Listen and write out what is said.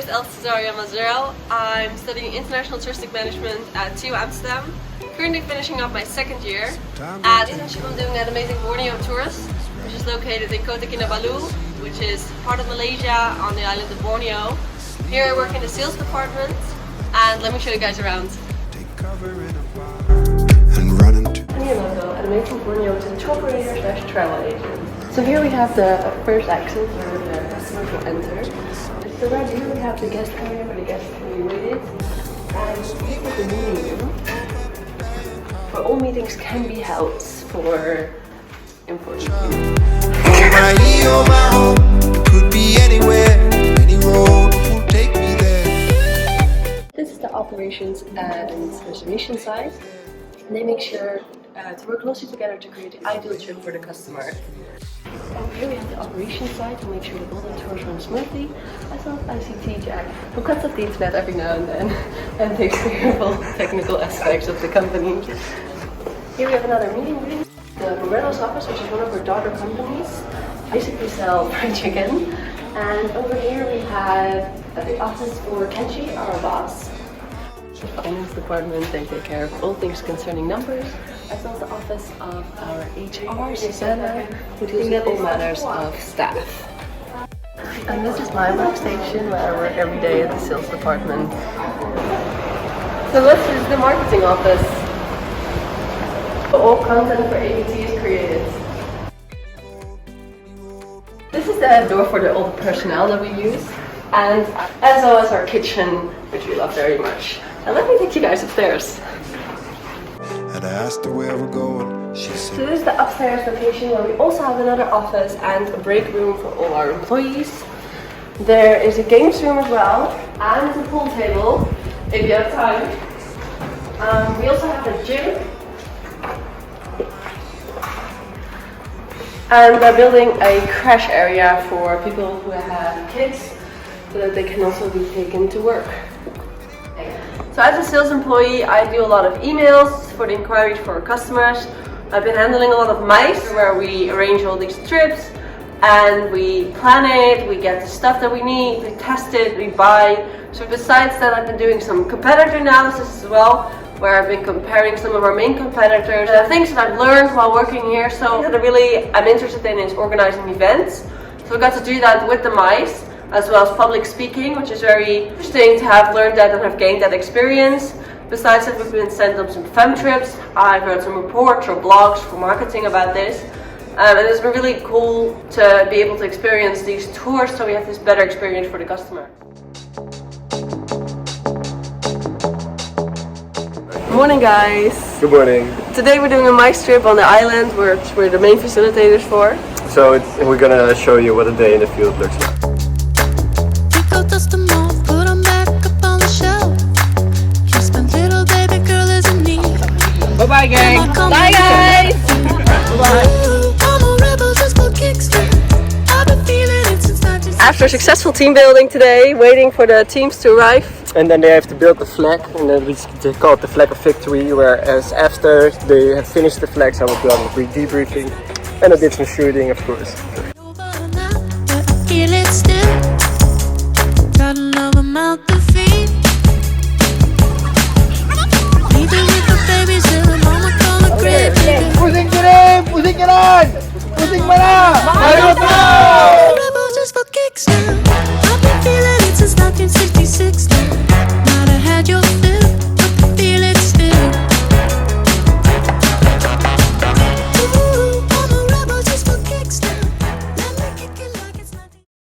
is Elsa-Caesarea. I'm studying International Touristic Management at TU Amsterdam. Currently finishing up my second year. At Internship I'm doing at Amazing Borneo Tourist, which is located in Kota Kinabalu, which is part of Malaysia on the island of Borneo. Here I work in the sales department, and let me show you guys around. Here logo at Amazing Borneo is a tour operator / travel agent. So here we have the first exit where the customers will enter. So right here we have the guest area where the guests can be waited. And this is the meeting room where all meetings can be held for important meetings. Oh my home could be anywhere, any road will take me there. This is the operations and reservation side. They make sure to work closely together to create the ideal trip for the customer. Over here we have the operations side to make sure that all the tours run smoothly, as well as ICT Jack, who cuts up the internet every now and then and takes care of all the technical aspects of the company. Here we have another meeting room. The Morelos office, which is one of our daughter companies, basically sell fried chicken. And over here we have the office for Kenji, our boss. The finance department, they take care of all things concerning numbers, as well as the office of our HR, Susanna, who deals with all matters of staff. And this is my workstation where I work every day at the sales department. So this is the marketing office. All content for ABT is created. This is the door for all the personnel that we use, and as well as our kitchen, which we love very much. And let me take you guys upstairs. And I asked her where we're going. She said, So this is the upstairs location where we also have another office and a break room for all our employees. There is a games room as well, and a pool table if you have time. We also have a gym. And we're building a crash area for people who have kids, so that they can also be taken to work. So as a sales employee, I do a lot of emails for the inquiries for our customers. I've been handling a lot of mice, where we arrange all these trips and we plan it, we get the stuff that we need, we test it, we buy. So besides that, I've been doing some competitor analysis as well, where I've been comparing some of our main competitors. The things that I've learned while working here, so that I'm interested in is organizing events. So I got to do that with the mice, as well as public speaking, which is very interesting to have learned that and have gained that experience. Besides that, we've been sent on some fun trips. I've read some reports or blogs for marketing about this. And it's been really cool to be able to experience these tours, so we have this better experience for the customer. Good morning, guys. Good morning. Today we're doing a mice trip on the island, which we're the main facilitators for. So we're gonna show you what a day in the field looks like. Bye-bye, gang. Bye, guys. Bye. After successful team building today, waiting for the teams to arrive. And then they have to build the flag, and then they call it the flag of victory, whereas after they have finished the flags, I will do a brief debriefing. And I did some shooting, of course.